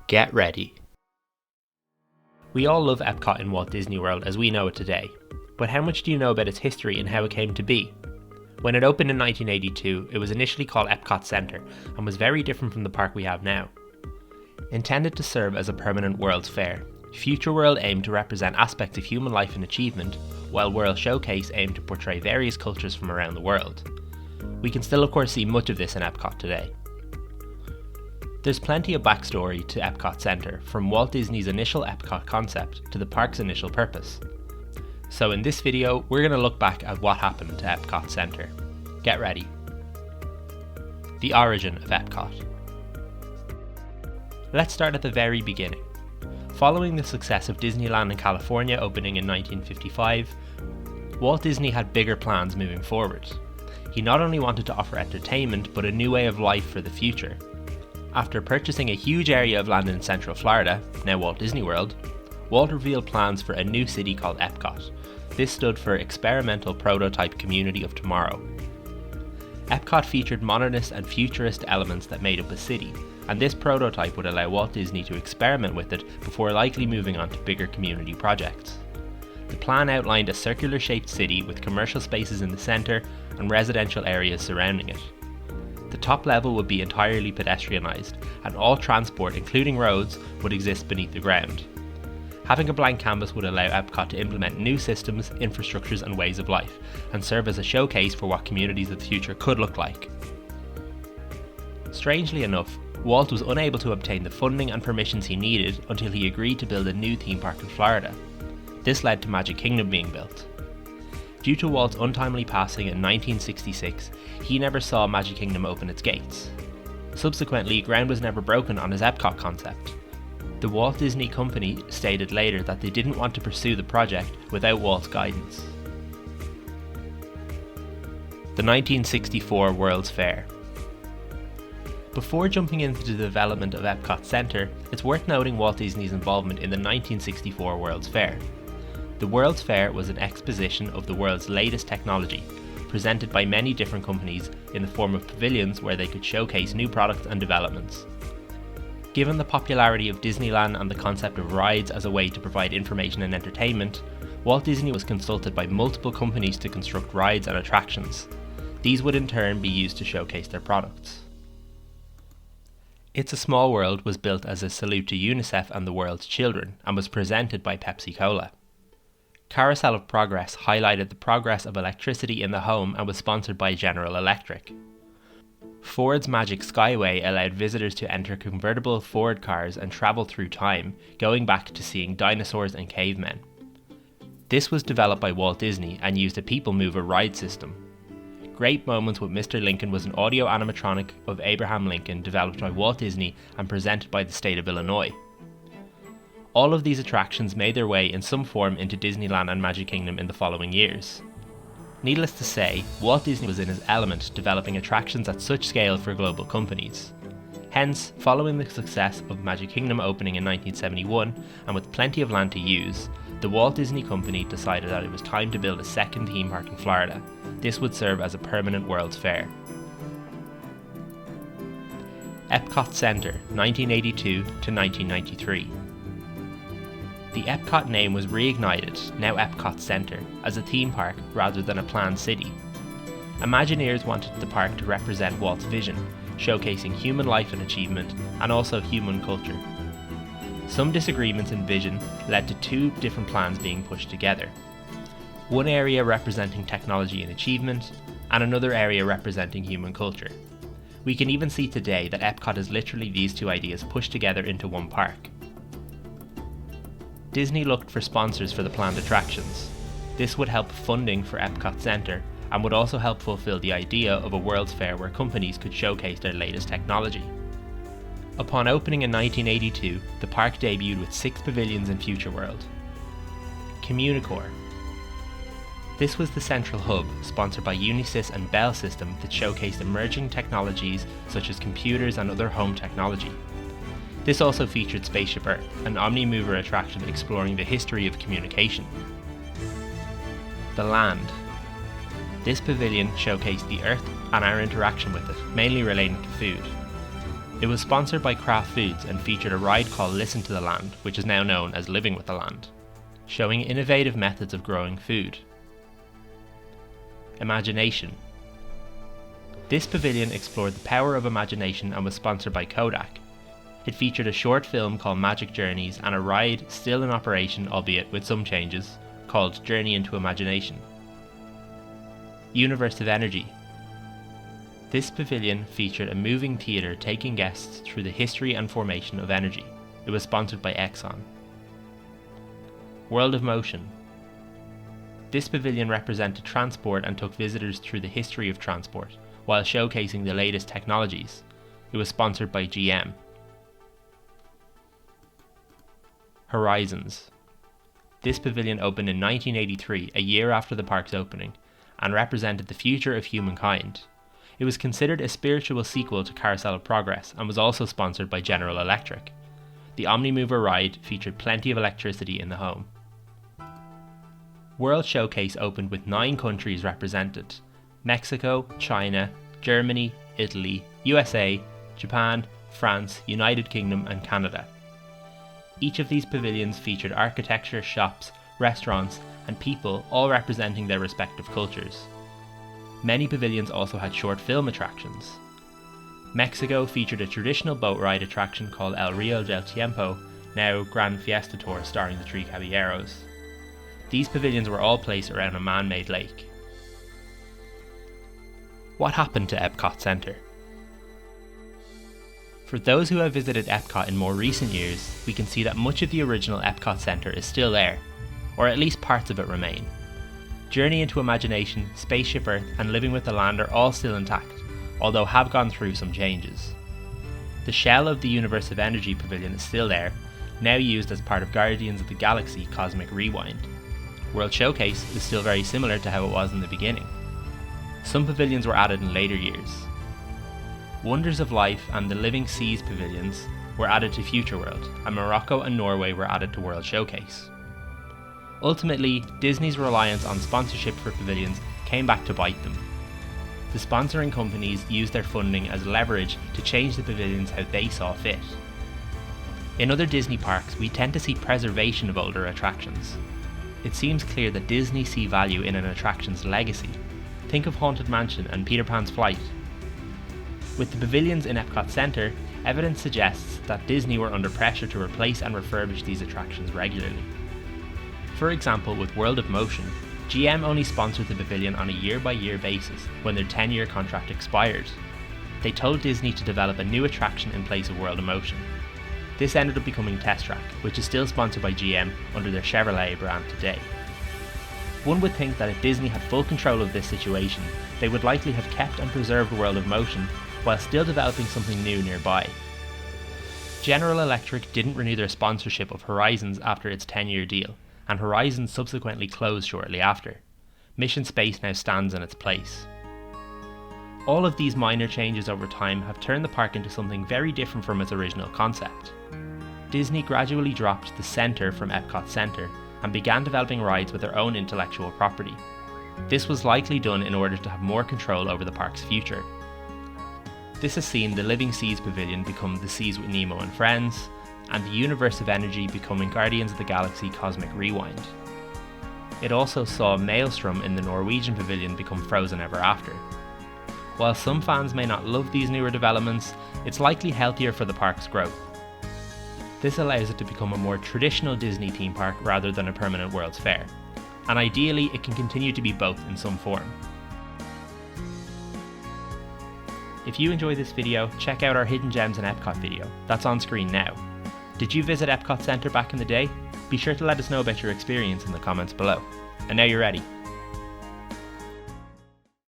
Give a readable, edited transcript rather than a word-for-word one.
Get ready. We all love Epcot in Walt Disney World as we know it today, but how much do you know about its history and how it came to be? When it opened in 1982, it was initially called EPCOT Center and was very different from the park we have now. Intended to serve as a permanent World's Fair, Future World aimed to represent aspects of human life and achievement, while World Showcase aimed to portray various cultures from around the world. We can still of course see much of this in Epcot today. There's plenty of backstory to EPCOT Center, from Walt Disney's initial Epcot concept to the park's initial purpose. So in this video, we're going to look back at what happened to EPCOT Center. Get ready. The origin of Epcot. Let's start at the very beginning. Following the success of Disneyland in California opening in 1955, Walt Disney had bigger plans moving forward. He not only wanted to offer entertainment, but a new way of life for the future. After purchasing a huge area of land in Central Florida, now Walt Disney World, Walt revealed plans for a new city called Epcot. This stood for Experimental Prototype Community of Tomorrow. Epcot featured modernist and futurist elements that made up a city, and this prototype would allow Walt Disney to experiment with it before likely moving on to bigger community projects. The plan outlined a circular-shaped city with commercial spaces in the centre and residential areas surrounding it. The top level would be entirely pedestrianised, and all transport, including roads, would exist beneath the ground. Having a blank canvas would allow Epcot to implement new systems, infrastructures and ways of life, and serve as a showcase for what communities of the future could look like. Strangely enough, Walt was unable to obtain the funding and permissions he needed until he agreed to build a new theme park in Florida. This led to Magic Kingdom being built. Due to Walt's untimely passing in 1966, he never saw Magic Kingdom open its gates. Subsequently, ground was never broken on his Epcot concept. The Walt Disney Company stated later that they didn't want to pursue the project without Walt's guidance. The 1964 World's Fair. Before jumping into the development of Epcot Center, it's worth noting Walt Disney's involvement in the 1964 World's Fair. The World's Fair was an exposition of the world's latest technology, presented by many different companies in the form of pavilions where they could showcase new products and developments. Given the popularity of Disneyland and the concept of rides as a way to provide information and entertainment, Walt Disney was consulted by multiple companies to construct rides and attractions. These would in turn be used to showcase their products. It's a Small World was built as a salute to UNICEF and the world's children and was presented by Pepsi-Cola. Carousel of Progress highlighted the progress of electricity in the home and was sponsored by General Electric. Ford's Magic Skyway allowed visitors to enter convertible Ford cars and travel through time, going back to seeing dinosaurs and cavemen. This was developed by Walt Disney and used a People Mover ride system. Great Moments with Mr. Lincoln was an audio animatronic of Abraham Lincoln developed by Walt Disney and presented by the state of Illinois. All of these attractions made their way in some form into Disneyland and Magic Kingdom in the following years. Needless to say, Walt Disney was in his element developing attractions at such scale for global companies. Hence, following the success of Magic Kingdom opening in 1971, and with plenty of land to use, the Walt Disney Company decided that it was time to build a second theme park in Florida. This would serve as a permanent World's Fair. EPCOT Center, 1982 to 1993. The Epcot name was reignited, now EPCOT Center, as a theme park rather than a planned city. Imagineers wanted the park to represent Walt's vision, showcasing human life and achievement, and also human culture. Some disagreements in vision led to two different plans being pushed together. One area representing technology and achievement, and another area representing human culture. We can even see today that Epcot is literally these two ideas pushed together into one park. Disney looked for sponsors for the planned attractions. This would help funding for Epcot Center and would also help fulfill the idea of a World's Fair where companies could showcase their latest technology. Upon opening in 1982, the park debuted with 6 pavilions in Future World. Communicore. This was the central hub, sponsored by Unisys and Bell System, that showcased emerging technologies such as computers and other home technology. This also featured Spaceship Earth, an omni-mover attraction exploring the history of communication. The Land. This pavilion showcased the Earth and our interaction with it, mainly relating to food. It was sponsored by Kraft Foods and featured a ride called Listen to the Land, which is now known as Living with the Land, showing innovative methods of growing food. Imagination. This pavilion explored the power of imagination and was sponsored by Kodak. It featured a short film called Magic Journeys and a ride still in operation, albeit with some changes, called Journey into Imagination. Universe of Energy. This pavilion featured a moving theatre taking guests through the history and formation of energy. It was sponsored by Exxon. World of Motion. This pavilion represented transport and took visitors through the history of transport, while showcasing the latest technologies. It was sponsored by GM. Horizons. This pavilion opened in 1983, a year after the park's opening, and represented the future of humankind. It was considered a spiritual sequel to Carousel of Progress and was also sponsored by General Electric. The Omnimover ride featured plenty of electricity in the home. World Showcase opened with 9 countries represented: Mexico, China, Germany, Italy, USA, Japan, France, United Kingdom and Canada. Each of these pavilions featured architecture, shops, restaurants and people, all representing their respective cultures. Many pavilions also had short film attractions. Mexico featured a traditional boat ride attraction called El Rio del Tiempo, now Gran Fiesta Tour, starring the Three Caballeros. These pavilions were all placed around a man-made lake. What happened to EPCOT Center? For those who have visited Epcot in more recent years, we can see that much of the original EPCOT Center is still there, or at least parts of it remain. Journey into Imagination, Spaceship Earth and Living with the Land are all still intact, although have gone through some changes. The shell of the Universe of Energy pavilion is still there, now used as part of Guardians of the Galaxy Cosmic Rewind. World Showcase is still very similar to how it was in the beginning. Some pavilions were added in later years. Wonders of Life and the Living Seas pavilions were added to Future World, and Morocco and Norway were added to World Showcase. Ultimately, Disney's reliance on sponsorship for pavilions came back to bite them. The sponsoring companies used their funding as leverage to change the pavilions how they saw fit. In other Disney parks, we tend to see preservation of older attractions. It seems clear that Disney see value in an attraction's legacy. Think of Haunted Mansion and Peter Pan's Flight. With the pavilions in Epcot Center, evidence suggests that Disney were under pressure to replace and refurbish these attractions regularly. For example, with World of Motion, GM only sponsored the pavilion on a year-by-year basis when their 10-year contract expired. They told Disney to develop a new attraction in place of World of Motion. This ended up becoming Test Track, which is still sponsored by GM under their Chevrolet brand today. One would think that if Disney had full control of this situation, they would likely have kept and preserved World of Motion while still developing something new nearby. General Electric didn't renew their sponsorship of Horizons after its 10-year deal, and Horizons subsequently closed shortly after. Mission Space now stands in its place. All of these minor changes over time have turned the park into something very different from its original concept. Disney gradually dropped the center from Epcot Center and began developing rides with their own intellectual property. This was likely done in order to have more control over the park's future. This has seen the Living Seas Pavilion become the Seas with Nemo and Friends, and the Universe of Energy becoming Guardians of the Galaxy Cosmic Rewind. It also saw Maelstrom in the Norwegian Pavilion become Frozen Ever After. While some fans may not love these newer developments, it's likely healthier for the park's growth. This allows it to become a more traditional Disney theme park rather than a permanent World's Fair, and ideally it can continue to be both in some form. If you enjoyed this video, check out our Hidden Gems in Epcot video, that's on screen now. Did you visit Epcot Center back in the day? Be sure to let us know about your experience in the comments below. And now you're ready.